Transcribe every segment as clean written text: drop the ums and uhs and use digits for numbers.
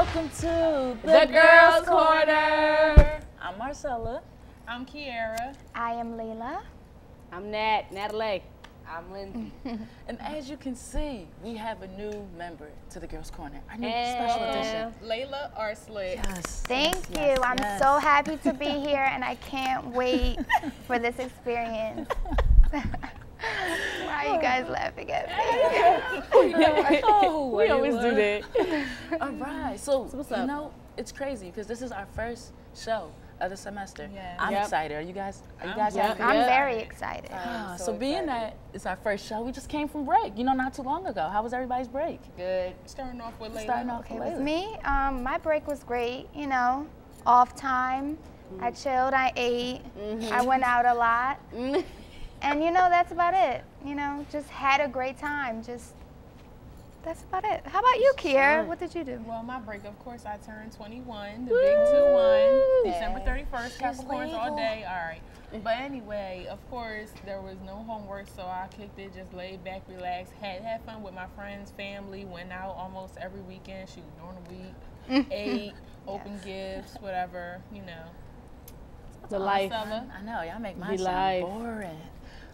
welcome to The Girls Corner. I'm Marcella. I'm Kiara. I am Layla. I'm Natalie. I'm Lindsay. And as you can see, we have a new member to the Girls Corner. Our new special edition. Layla Arslet. Yes. Thank yes, you. yes, I'm yes. so happy to be here, and I can't wait for this experience. Why are you guys laughing at me? Oh, We always do that. All right. So, what's you up? know, it's crazy because this is our first show of the semester. Yes. I'm Yep. excited. Are you guys Yep. happy? I'm Yeah. very excited. So being that it's our first show, we just came from break, not too long ago. How was everybody's break? Good. Starting off with Layla. Starting off Okay, with with Layla. me, my break was great, off time. I chilled, I ate, I went out a lot. And that's about it. Just had a great time. That's about it. How about you, Kiera? What did you do? Well, my break, of course, I turned 21, the big 2-1, December 31st, Capricorns all day. All right. But anyway, of course, there was no homework, so I kicked it, just laid back, relaxed, had fun with my friends, family, went out almost every weekend, shoot, during the week, ate, opened gifts, whatever, The life. Marcella? I know, y'all make Be mine live. sound boring.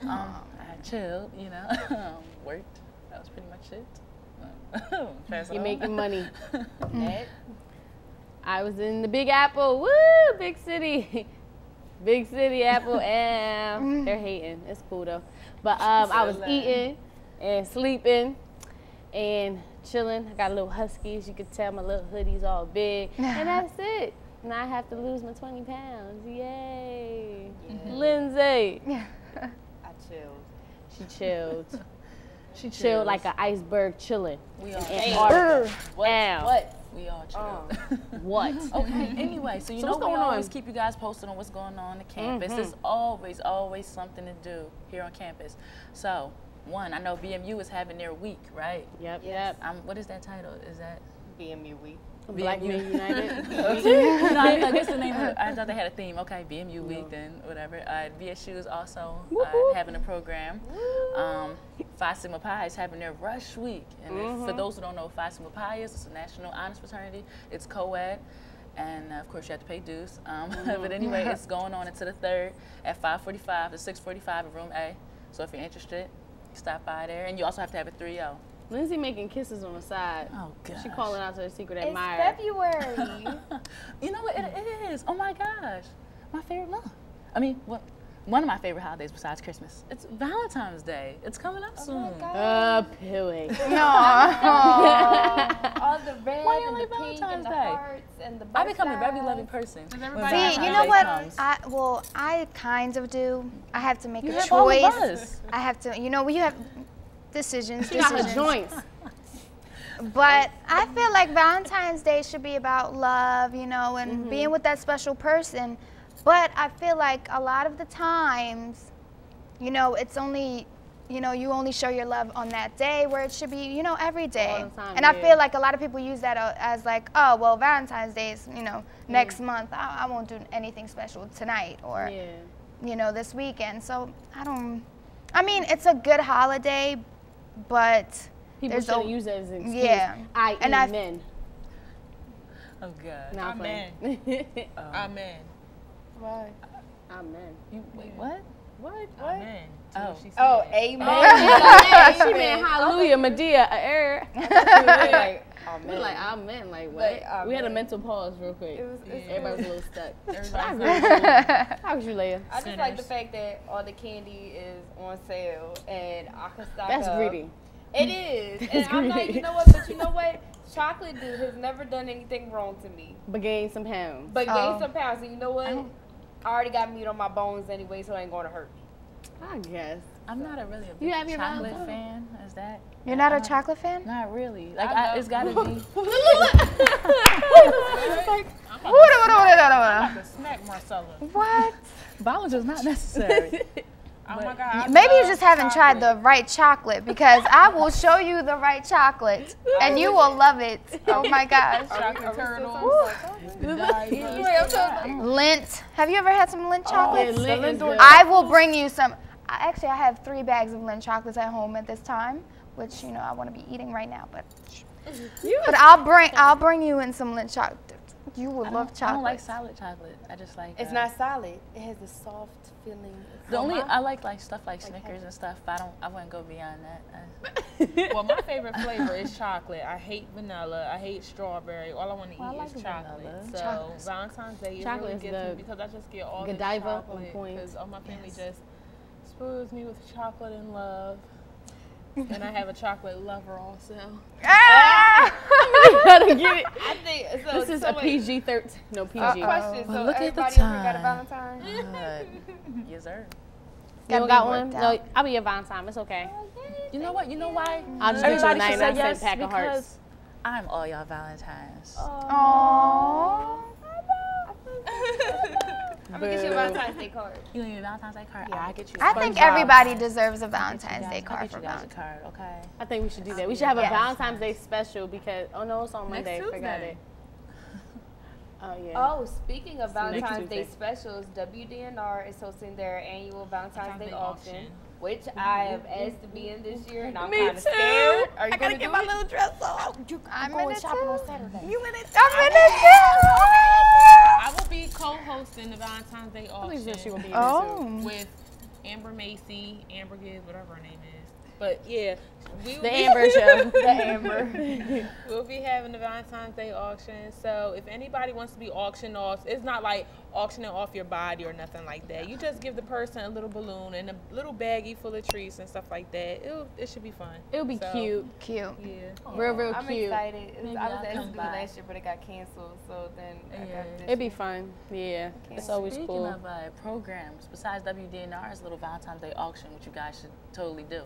I chilled, worked. That was pretty much it. Pass it You're on. making money. I was in the Big Apple. Woo! Big city. Big city Apple. And they're hating. It's cool though. But I was eating and sleeping and chilling. I got little huskies. You could tell my little hoodie's all big. And that's it. Now I have to lose my 20 pounds. Yay. Lindsay. I chilled. She chilled. She chilled like an iceberg chilling. We all And chilled. What? We all chilled. What? Okay, anyway, so So know what's we going always on? keep you guys posted on what's going on campus. There's always something to do here on campus. So, one, I know BMU is having their week, right? Yep. What is that title? Is that BMU week. Black Men United. no, I guess the name of I thought they had a theme. Okay, BMU week, then whatever. BSU is also having a program. Phi Sigma Pi is having their rush week. And for those who don't know what Phi Sigma Pi is, it's a national honors fraternity. It's co-ed. And of course you have to pay dues. But anyway, it's going on into the 3rd at 5:45 to 6:45 in room A. So if you're interested, stop by there. And you also have to have a 3-0. Lindsay making kisses on the side. Oh, gosh. She calling out to the secret It's admirer. February. You know what? It is. Oh my gosh. My favorite month. I mean, one of my favorite holidays besides Christmas. It's Valentine's Day. It's coming up soon. Pilly. All the red Why you and the like pink Valentine's and the Day? hearts and the I become a very butterflies. loving person. when everybody- See, Valentine's you know Day what? comes. I kind of do. I have to make You a have all of choice. us. I have to, we have decisions. She got her joints. But I feel like Valentine's Day should be about love, and being with that special person. But I feel like a lot of the times, it's only, you only show your love on that day, where it should be, every day. All the time, and I yeah. feel like a lot of people use that as like, oh, well, Valentine's Day is, next month. I won't do anything special tonight or, this weekend. So I mean, it's a good holiday, but People there's shouldn't use it as an excuse. Yeah. And I- men. Oh God. Nah, I'm Amen. playing. Amen. Why? Amen. Wait, what? What? Amen. to what she said. Oh, amen. She meant hallelujah, Medea, Like, oh, We man. like amen, like what? Like, We had a amen. mental pause real quick. Everybody was a little stuck. Everybody's How was you, Leia? I just like the fact that all the candy is on sale and I can stock That's up. greedy. It is. And I'm like, greedy. you know what? But you know what? Chocolate dude has never done anything wrong to me. But gain some pounds. But Oh. gained some pounds. And you know what? I already got meat on my bones anyway, so it ain't going to hurt. I guess. I'm not really a You big have your chocolate Valentine's? fan. Is that? You're not a chocolate fan? Not really. Like I it's love- gotta be. I'm about to smack Marcella. What? Violence is not necessary. Oh my God. I Maybe you love just haven't tried the chocolate. right chocolate, because I will show you the right chocolate and you will love it. Oh my gosh. Chocolate turtles. Lint. Have you ever had some Lint chocolates? Yeah, Lint is good. I will bring you some. Actually, I have 3 bags of Lint chocolates at home at this time, which I want to be eating right now, but But I'll bring you in some Lindt chocolate. You would love chocolate. I don't like solid chocolate. I just like. It's not solid. It has a soft feeling. The only I like stuff like Snickers and stuff. But I wouldn't go beyond that. Well, my favorite flavor is chocolate. I hate vanilla. I hate strawberry. All I want to eat like is chocolate. vanilla. So Chocolate. Valentine's Day is Chocolate really is good to the me because I just get all Godiva this on chocolate. point. Because all my family just spoons me with chocolate and love. And I have a chocolate lover also. Gotta get it. I think so. This is a PG-13. No PG. Question. So Look at the everybody ever got a time. Valentine? Yes, sir. You don't Gotta got be one? worked No, out. I'll be your Valentine. It's okay. You know what? You know why? I'll just get you a Everybody should say 99 yes cent pack of hearts. because I'm all y'all Valentines. Aww. I'm gonna get you a Valentine's Day card. You need a Valentine's Day card? I'll get you. I one. think SpongeBob. everybody deserves a Valentine's I'll Day get card you for guys a Valentine's. card, okay? I think we should do that. We should have a Yes. Valentine's Day special because, oh no, it's on Monday. Next Forgot Tuesday. it. Oh, yeah. Oh, speaking of next Valentine's Day Tuesday. specials, WDNR is hosting their annual Valentine's Day auction, auction. which I have asked to be in this year, and I'm Me kind of too. scared. Are you I gotta gonna get do my it? little dress on. I'm going in it shopping on too. Saturday. You in it? I'm in it too. I will be co-hosting the Valentine's Day I think that she will auction be in it too. Oh. with Amber Macy, Amber Gibbs, whatever her name is. But yeah, we will The be- Amber Show. The Amber. We'll be having the Valentine's Day auction. So if anybody wants to be auctioned off, it's not like auctioning off your body or nothing like that. You just give the person a little balloon and a little baggie full of treats and stuff like that. It should be fun. It'll be So, cute. Cute. Yeah. Real I'm cute. excited. Maybe I was I'll asked come to do it by. last year, but it got canceled. So then I Yeah. got this. It'd be year. fun. Yeah. It's always Speaking cool. of programs, besides WDNR's little Valentine's Day auction, which you guys should totally do,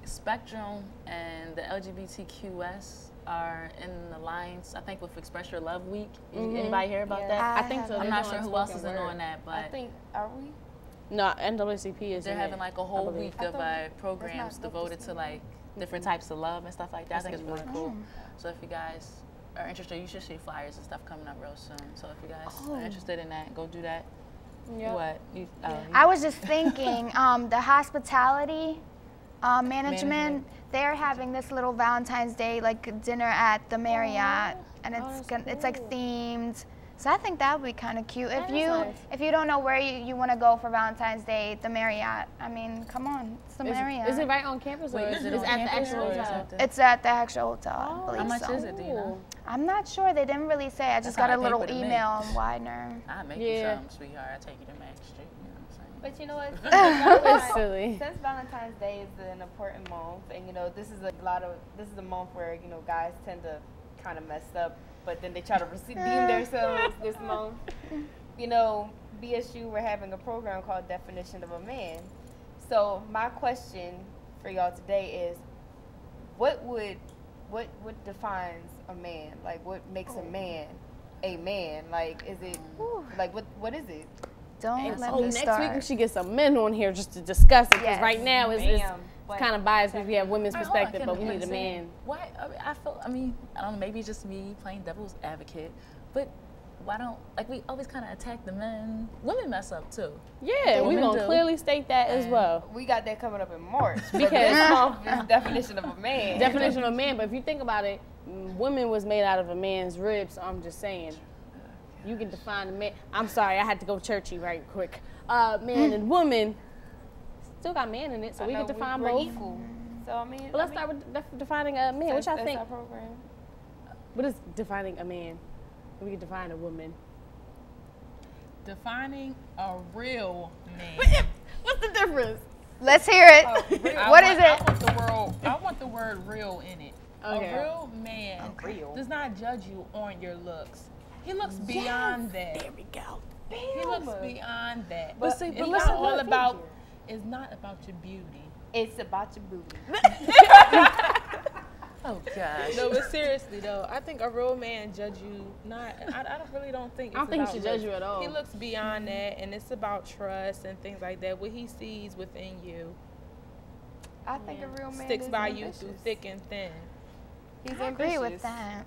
Spectrum and the LGBTQS are in alliance, I think, with Express Your Love Week. Anybody hear about Yeah. that? I think so. I'm They're not doing sure who else spoken is in word. on that, I but think, are we? No, NAACP is they're in having it, like a I whole believe. week I of thought programs not devoted to like different types of love and stuff like that. I think it's really cool. So if you guys are interested, you should see flyers and stuff coming up real soon. So if you guys are interested in that, go do that. Yep. What? You, I was just thinking, the hospitality management, they're having this little Valentine's Day like dinner at the Marriott, and it's like themed. So I think that would be kind of cute. If you don't know where you want to go for Valentine's Day, the Marriott. I mean, come on, it's the Marriott. Is it right on campus Wait, or is it it's on at the campus actual or is hotel? it the- It's at the actual hotel, I believe How much so. is it? Do you know? I'm not sure. They didn't really say. I just That's how got a I pay little for the meal. email on Widener. I make Yeah. you something, sweetheart. I take you to Max Street. You know what I'm saying? But you know what? It's silly. Since Valentine's Day is an important month, and you know this is a month where you know guys tend to kind of mess up, but then they try to redeem themselves this month. You know, BSU we're having a program called Definition of a Man. So my question for y'all today is, what defines a man? Like, what makes a man a man? Like, is it like what is it? Don't let Oh, me next start. week we should get some men on here just to discuss it because Yes. right now it's Ma'am, but- kind of biased because we have women's All right, hold on, perspective, but we can I need a say, man. Why? I mean, I don't know. Maybe it's just me playing devil's advocate, but why don't we always kind of attack the men? Women mess up too. Yeah, we're women going to do. clearly state that as well. We got that coming up in March. But Because- this month is Definition of a Man. Definition of a man, but if you think about it, women was made out of a man's ribs, so I'm just saying. You can define a man. I'm sorry, I had to go churchy right quick. Man and woman still got man in it, so I we know can define we're both. equal. So I mean, Well, let's start with defining a man. What y'all that's think? our program. What is defining a man? We can define a woman. Defining a real man. What's the difference? Let's hear it. What is I it? want the word real in it. Okay. A real man does not judge you on your looks. He looks beyond that. There we go. He looks beyond that. But see, it's but not listen, all look, about. It's not about your beauty. It's about your booty. Oh gosh. No, but seriously though, I think a real man judge you not. I really don't think. It's I don't think he about should judge looks. you at all. He looks beyond that, and it's about trust and things like that. What he sees within you I think a real man sticks is by ambitious. you through thick and thin. He's I agree with ambitious. that.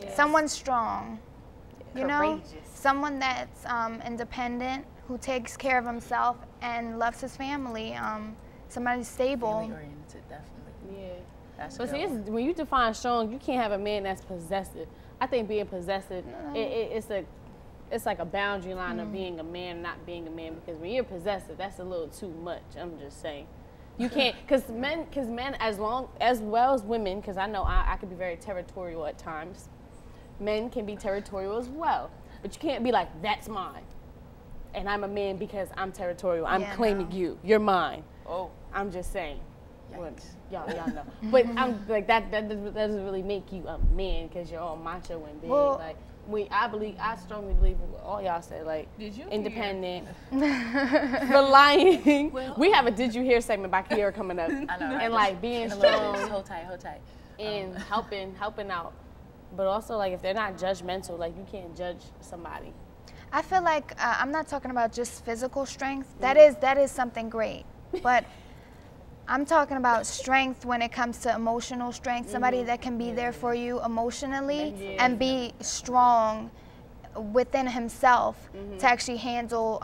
Yeah. Someone strong. You know, Courageous. someone that's independent, who takes care of himself and loves his family. Somebody stable. Family oriented, definitely. Yeah. That's But see, dope. when you define strong, you can't have a man that's possessive. I think being possessive, it's like a boundary line of being a man and not being a man, because when you're possessive, that's a little too much. I'm just saying. You can't, because men, as well as women, because I know I can be very territorial at times. Men can be territorial as well, but you can't be like, that's mine, and I'm a man because I'm territorial. I'm claiming you. You're mine. Oh, I'm just saying. Well, yikes. y'all know. But I'm like that doesn't really make you a man because you're all macho and big. Well, like I strongly believe what all y'all said. Like, Did you independent, relying. We have a Did You Hear segment by Kiera coming up. I know, right? And like being In a little bit. strong Hold tight. and helping out. But also, like, if they're not judgmental, like, you can't judge somebody. I feel like I'm not talking about just physical strength. That is something great, but I'm talking about strength when it comes to emotional strength. Somebody that can be there for you emotionally and be strong within himself to actually handle,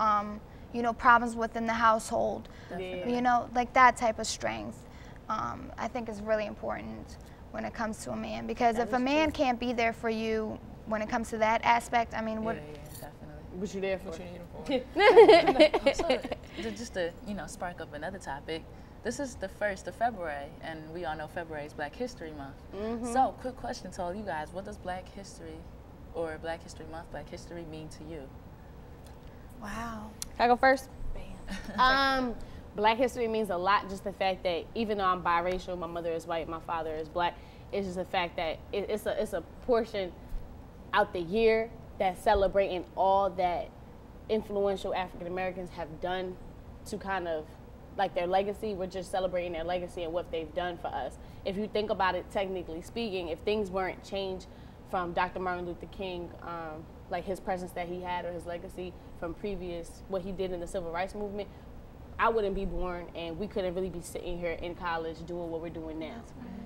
problems within the household. Like that type of strength. I think is really important when it comes to a man, because if a man can't be there for you when it comes to that aspect, I mean, what? Yeah, definitely. What you there for? What you need him for? So, just to spark up another topic, this is the 1st of February, and we all know February is Black History Month. So, quick question to all you guys: what does Black History, or Black History Month, Black History mean to you? Wow. Can I go first? Black history means a lot. Just the fact that even though I'm biracial, my mother is white, my father is black. It's just the fact that it's a portion out the year that's celebrating all that influential African Americans have done to kind of like their legacy. We're just celebrating their legacy and what they've done for us. If you think about it, technically speaking, if things weren't changed from Dr. Martin Luther King, like his presence that he had or his legacy from previous, what he did in the civil rights movement, I wouldn't be born and we couldn't really be sitting here in college doing what we're doing now.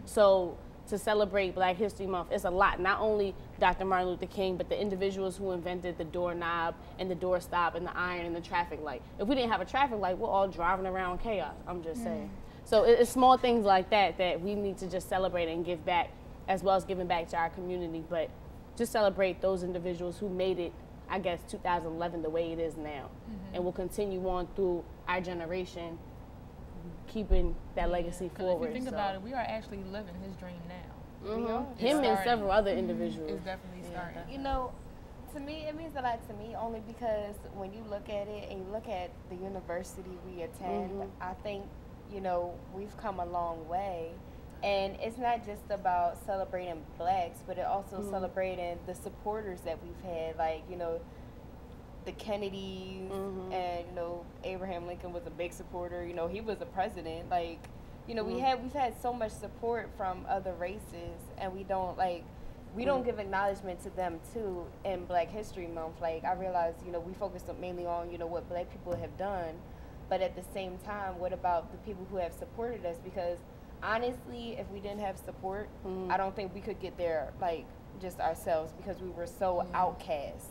So to celebrate Black History Month, it's a lot. Not only Dr. Martin Luther King, but the individuals who invented the doorknob and the doorstop and the iron and the traffic light. If we didn't have a traffic light, we're all driving around chaos, I'm just saying. So it's small things like that we need to just celebrate and give back, as well as giving back to our community. But just celebrate those individuals who made it, I guess, 2011 the way it is now. And we'll continue on through our generation, keeping that legacy forward. If you think about it, we are actually living his dream now. Him and several other individuals. It's definitely starting. You know, to me, it means a lot to me only because when you look at it and you look at the university we attend, I think, we've come a long way. And it's not just about celebrating blacks, but it also celebrating the supporters that we've had, like, the Kennedys and, Abraham Lincoln was a big supporter. He was a president. Like, we've had so much support from other races, and we don't give acknowledgement to them too in Black History Month. Like, I realize, we focus mainly on, what Black people have done, but at the same time, what about the people who have supported us? Because honestly, if we didn't have support, I don't think we could get there, like, just ourselves, because we were so outcast.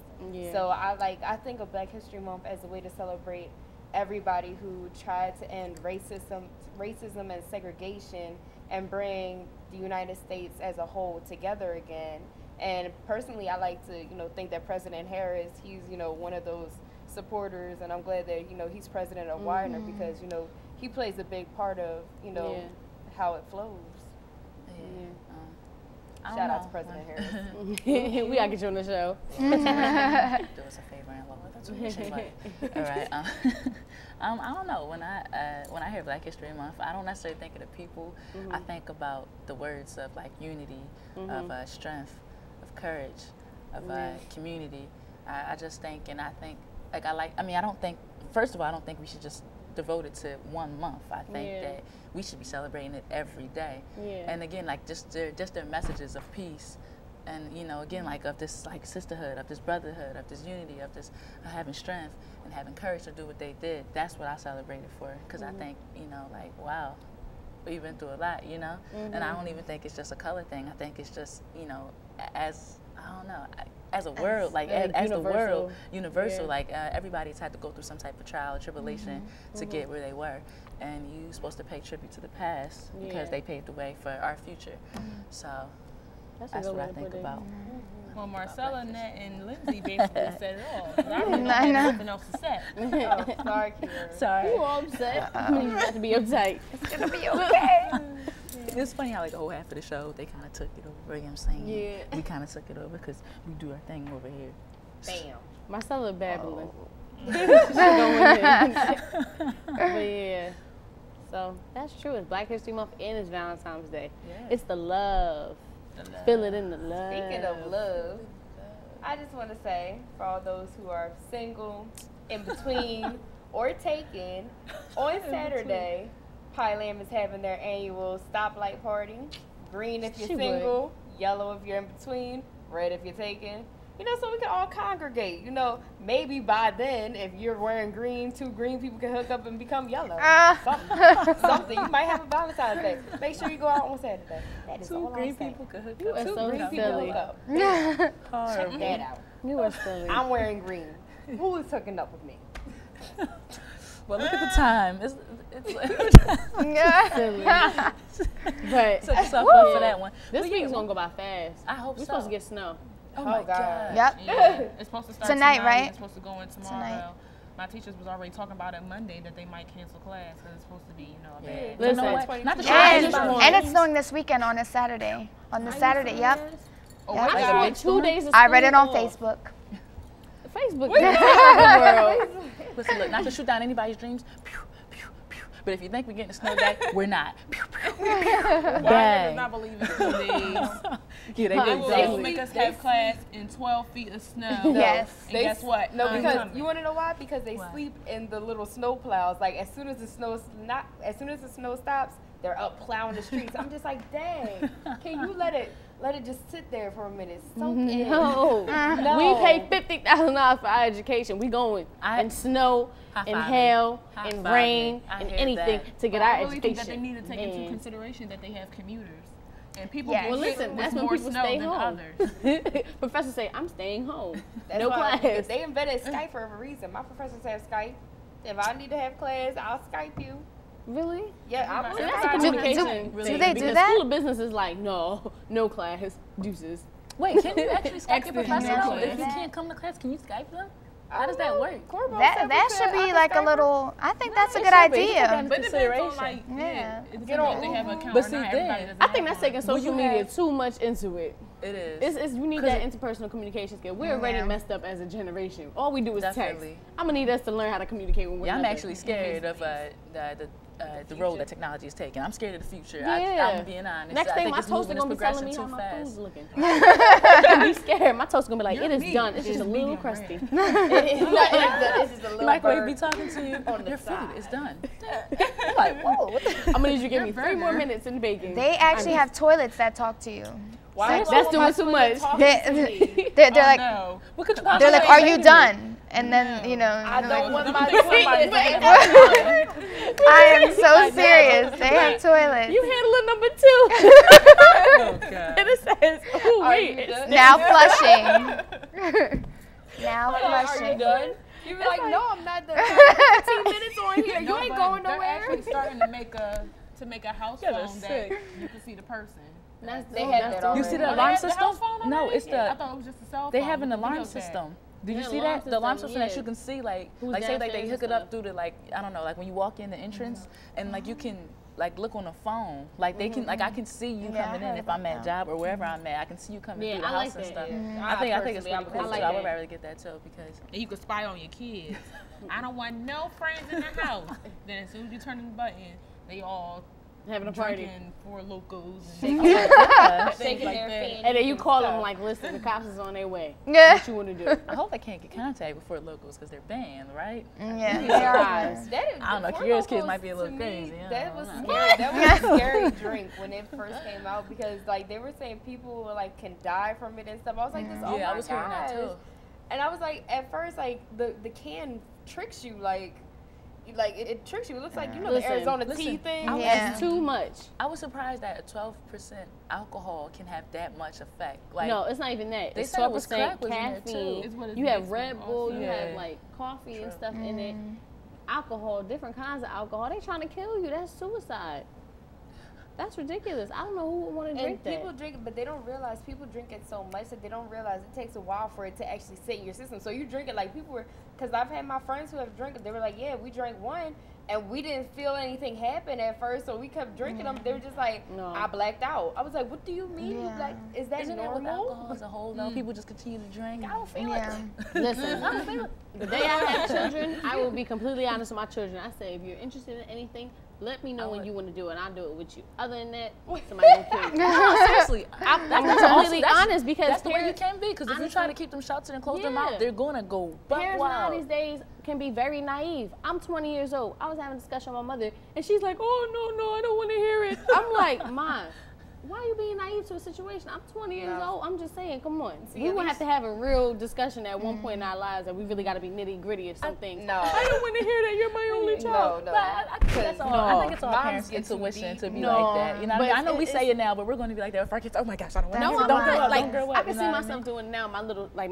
So I think of Black History Month as a way to celebrate everybody who tried to end racism and segregation and bring the United States as a whole together again. And personally, I like to, think that President Harris, he's, one of those supporters, and I'm glad that, he's president of Widener, because, he plays a big part of, how it flows. Shout out to President Harris. We gotta get you on the show. Do us a favor and that's what we should like. All right. I don't know. When I hear Black History Month, I don't necessarily think of the people. I think about the words of like unity, of strength, of courage, of community. I just think, and I think, I don't think. First of all, I don't think we should just devote it to one month. I think that we should be celebrating it every day. And again, like just their messages of peace, and again, like of this like sisterhood, of this brotherhood, of this unity, of this having strength and having courage to do what they did. That's what I celebrated for, because I think like, wow, we've been through a lot, and I don't even think it's just a color thing. I think it's just as I don't know. as a world, like Like as the world, universal. universal, like everybody's had to go through some type of trial or tribulation to get where they were, and you're supposed to pay tribute to the past because they paved the way for our future. So that's a good what way I to think put it. about. Well, Marcella, Nat, and Lindsay basically said it all. I really don't I have know. nothing else to say. Oh, sorry, Kira. Sorry. You all upset? You have to be uptight. It's gonna be okay. It's funny how like the whole half of the show they kind of took it over. You know what I'm saying? Yeah. We kind of took it over because we do our thing over here. Bam. Marcella babbling. She's going in. But yeah. So that's true. It's Black History Month and it's Valentine's Day. Yeah. It's the love. Feel it in the love. Speaking of love, I just want to say for all those who are single, in between, or taken, on Saturday, Pylam is having their annual stoplight party. Green if you're She would. single, yellow if you're in between, red if you're taken. You know, so we can all congregate. You know, maybe by then, if you're wearing green, 2 green people can hook up and become yellow. Something. You might have a Valentine's Day. Make sure you go out on Saturday. That is 2 all green I'm saying. people could hook You up. are 2 so green people silly. hook up. Horrible. Check that out. You are silly. I'm wearing green. Who is hooking up with me? Well, look at the time. It's silly. But set yourself up for that one. this But yeah, week's gonna go by fast. I hope We're so. supposed to get snow. Oh my God. God. Yep. Yeah, it's supposed to start Tonight, tonight. right? It's supposed to go in tomorrow. Tonight. My teachers was already talking about it Monday that they might cancel class because it's supposed to be, a Yeah. bad. Listen, You know what? Not to And, try and it's snowing this weekend on a Saturday. On the Saturday, yep. Oh, Yep. my Like a God. big 2 days of I read it school on off. Facebook. Facebook is the world. Listen, look, not to shoot down anybody's dreams. Pew, pew, pew. But if you think we're getting a snow day, we're not. Pew, pew, pew. Why Bang. niggas not believe in 2 days? Yeah, they They did will exactly. make us have class in 12 feet of snow. Yes. And guess what? No, I'm because coming. you want to know why? Because they Why? sleep in the little snow plows. Like as soon as the snow stops, they're up plowing the streets. I'm just like, dang, can you let it just sit there for a minute, soak in? No. No. We pay $50,000 for our education. We going I- in snow, High in five hail, me. High in five rain, me. I in hear anything that. to get I our really think education. that they need to take into Man. consideration that they have commuters. And people Yes. get Well, hit listen, with that's when more people snow stay than home. others. Professors say, I'm staying home. That's No why class. They invented Skype for a reason. My professors have Skype. If I need to have class, I'll Skype you. Really? Yeah, I'm See, on that's Skype. a Communication. do thing, they do because that? School of Business is like, no class, deuces. Wait, can you actually Skype your professor Can you though? If you do can't come to class, can you Skype them? How does that work? That should be like a little, I think that's a it good should be. You idea. put that But it depends on, like, Yeah. it depends Get on on if they have an account But or see, not. Everybody then- doesn't I have think that's one. taking Well, social you media have- too much into it. It is. You need 'Cause that interpersonal communication skill. We're already Yeah. messed up as a generation. All we do is Definitely. text. I'm gonna need us to learn how to communicate with one Yeah, I'm another. actually scared of the road that technology is taking. I'm scared of the future. Yeah. I'm being honest. Next I thing, think my it's toaster moving, gonna be it's telling me progressing how too my fast. food's looking. I'm be scared. My toaster gonna be like, You're it is me. done. It's It's just a just little medium crusty. It's just a little Microwave bird. be talking to you. on the Your food side. is done. I'm like, whoa. What the? I'm gonna need you to give me Your 3 more burger. minutes in the baking. They actually have toilets that talk to you. Why That's doing too much. They're Oh, like, no. What could you they're possibly like, are say you to done? And then, you know, I don't want Them my things toilet. somebody said. I am so serious. They have toilets. You handling number 2. Oh, God. And it says, oh, Are wait. you done? Now flushing. Now Are you flushing. done? You be like, no, I'm not done. 15 minutes on here. You No, ain't but going they're nowhere. actually starting to make a house Yeah, they're phone that sick. you can see the person. They have that already. You see the Oh, they alarm have the system? house phone No, already? it's I the. thought it was just a cell phone. They have an with the alarm video tag. system. Did you Yeah, see alarm that? The alarm system, system that yeah. you can see, like Who's say like they downstairs hook and it up stuff. through the like I don't know, like when you walk in the entrance and like you can like look on the phone, like they can like I can see you Yeah, I coming in heard if I'm about at job or wherever I'm at. I can see you coming Yeah, through the I house like and that, stuff. yeah. I think it's personally, pretty cool. like too. I would that. rather get that too because And you can spy on your kids. I don't want no friends in the house. Then as soon as you turn the button, they all Having a party. drinking Four Locos and yeah. things Shaking like their that. fanny And then you call them stuff. like, listen, the cops is on their way. Yeah. What you want to do? I hope they can't get contact with Four Locals because they're banned, right? Yeah, they are. That is, I don't know, Four Kira's kids Locos, might be a little to me, crazy, I That don't was know. scary. That was a scary drink when it first came out because like they were saying people like can die from it and stuff. I was like, this, oh Yeah, my I was hearing that gosh. too. And I was like, at first, like the can tricks you, like like it tricks you. It looks like, you know, Listen, the Arizona listen, tea thing. Yeah. It's too much. I was surprised that a 12% alcohol can have that much effect. Like, No, it's not even that. They It's said it was 12% crack was in there, too. caffeine. It's what it's You have mixed Red with Bull, also. you Yeah. have like coffee and True. stuff in it. Alcohol, different kinds of alcohol. They trying to kill you. That's suicide. That's ridiculous. I don't know who would want to drink And that. people drink it, but they don't realize people drink it so much that they don't realize it takes a while for it to actually sit in your system. So you drink it like people were, because I've had my friends who have drank it. They were like, yeah, we drank one, and we didn't feel anything happen at first, so we kept drinking them. They were just like, No. I blacked out. I was like, what do you mean? Yeah. Like, is that isn't that with normal? alcohol as a whole, though? People just continue to drink. I don't feel Yeah. it. Listen, the day I have children, I will be completely honest with my children. I say, if you're interested in anything, let me know when you want to do it, and I'll do it with you. Other than that, somebody will kill you. No, seriously. I'm That's completely awesome. honest because That's the way you parents, can be. Because if you try to keep them sheltered and close them out, Yeah. they're going to go buck parents wild. nowadays days can be very naive. I'm 20 years old. I was having a discussion with my mother, and she's like, oh, no, I don't want to hear it. I'm like, Mom, why are you being naive to a situation? I'm 20 years old. I'm just saying, come on. See, We at will have least- to have a real discussion at one point in our lives that we really got to be nitty gritty of some things. No. I don't want to hear that you're my only child. No, But I think that's all. I think it's all Moms parents' get too intuition deep. to be No, like that. You know, what I but mean, I know we it's- say it now, but we're going to be like that with our kids. Oh my gosh, I don't want to. No, hear it. I'm Don't grow not. up. Like, Don't grow up. I can you see know what I myself mean? doing now. My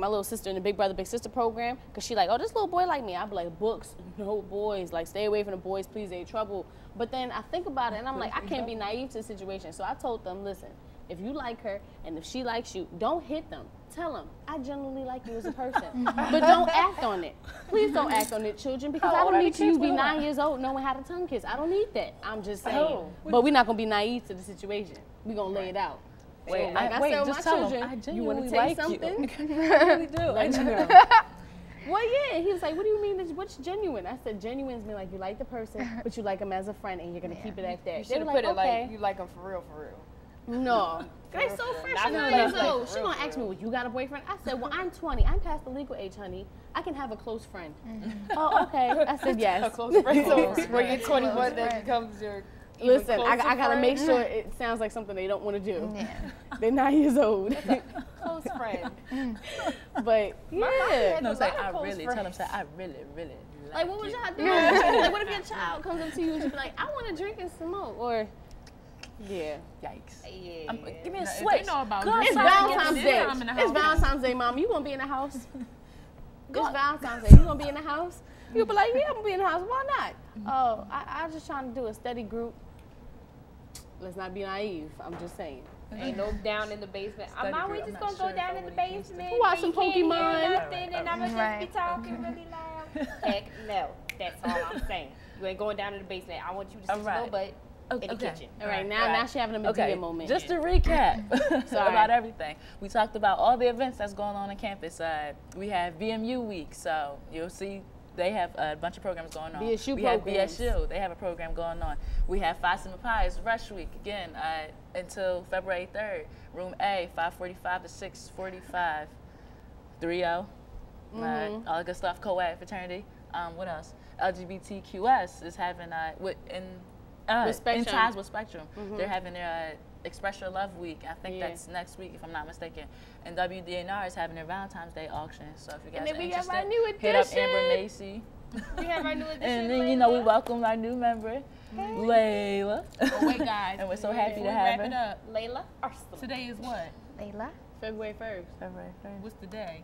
little sister in the Big Brother Big Sister program, because she like, oh, this little boy like me. I be like, books, no boys. Like, stay away from the boys, please. They trouble. But then I think about it, and I'm like, I can't be naive to the situation. So I told them, listen, if you like her and if she likes you, don't hit them. Tell them, I genuinely like you as a person. But don't act on it. Please don't act on it, children, because How I old don't are need the you to kids? be What 9 years old knowing how to tongue kiss. I don't need that. I'm just saying. Oh. But we're not going to be naive to the situation. We're going to lay it out. Wait, So, like I wait, said with just my tell 'em, children, I you want to genuinely taste like you. something? I really do. I Let you do. know. Well, yeah. He was like, what do you mean? What's genuine? I said, genuine means like you like the person, but you like him as a friend, and you're going to keep it at that. You They should were have put it okay. like, you like them for real, for real. No. They so fresh. Not She's 9 for years real, old. like, She for gonna real, ask for me, real. well, you got a boyfriend? I said, well, I'm 20. I'm past the legal age, honey. I can have a close friend. Oh, okay. I said, A yes. close friend. So Close when you're friend. 21, Close that friend. becomes your even Listen, I closer gotta make friend. sure it sounds like something they don't want to do. Yeah. They're 9 years old. Close friend. But yeah. No, a say lot of I close really. Tell them friends. say I really, really Like, what would you. y'all do? Like, what if your child comes up to you and she be like, I want to drink and smoke? Or, yeah. Yikes. Yeah. Give me a Now, if switch. they know about Go drinking, It's outside and get Valentine's this Day. time in the It's house. Valentine's Day, Mom. You gonna be in the house? Go- It's Valentine's Day. You gonna be in the house? You'll be like, yeah, I'm gonna be in the house. Why not? Oh, I just trying to do a steady group. Let's not be naive. I'm just saying. Ain't no down in the basement. Study Mom, we group, just I'm gonna not go sure down if in I the would use basement. Watch where some you can't hear Pokemon. nothing, and I'm gonna Right. just be talking really loud. Heck no. That's all I'm saying. You ain't going down in the basement. I want you to sit your Alright. little butt in the Okay. kitchen. All right, now she having a Medea Okay, moment. just to recap Sorry. about everything. We talked about all the events that's going on campus. We have VMU week, so you'll see they have a bunch of programs going on. BSU we programs. have BSU, they have a program going on. We have Phi Sigma Pi's Rush Week, again, until February 3rd. Room A, 5:45 to 6:45. 3-0. All the good stuff, co-ed fraternity. What else? LGBTQS is having With in Spectrum. ties with Spectrum. They're having their Express Your Love Week. I think Yeah. that's next week, if I'm not mistaken. And WDNR is having their Valentine's Day auction. So if you guys then are we got interested, our new hit up edition. Amber Macy. We have our new edition. And then, you know, we welcome our new member, Layla. Oh, wait, guys. And we're so happy Before to we have wrap it her. up, Layla Arsenal. today is what? Layla? February 1st, February 3rd. What's the day?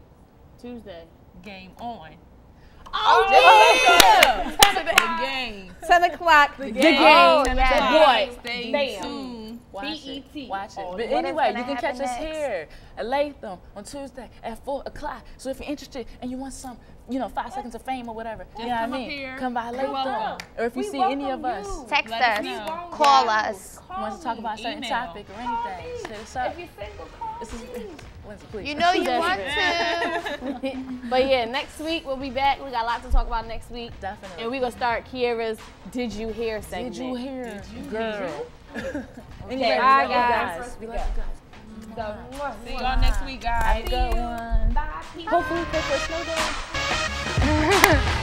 Tuesday. Game on. Oh, The game. 10 o'clock. The game. Oh, The yeah. boy. Stay Bam. tuned. Watch it. BET. Watch it. Oh, But what is anyway, gonna you can catch happen us next? here at Latham on Tuesday at 4 o'clock. So if you're interested and you want some, 5 seconds of fame or whatever, you know what I come up mean? here. Come by Latham. welcome. Or if you We see any welcome of us, you. Text Let us us. know. Call us. want to talk about a certain email. topic or anything, hit us up. If you're single, call This is me. Lindsay, please. You know you That's want it. to. But yeah, next week we'll be back. We got a lot to talk about next week. Definitely. And we're going to start Kiera's Did You Hear segment. Did you hear, girl? Okay, bye, we love you guys. We love you guys. So, See y'all next week, guys. Have a good one. Bye, people. Hopefully, pray for a snow day.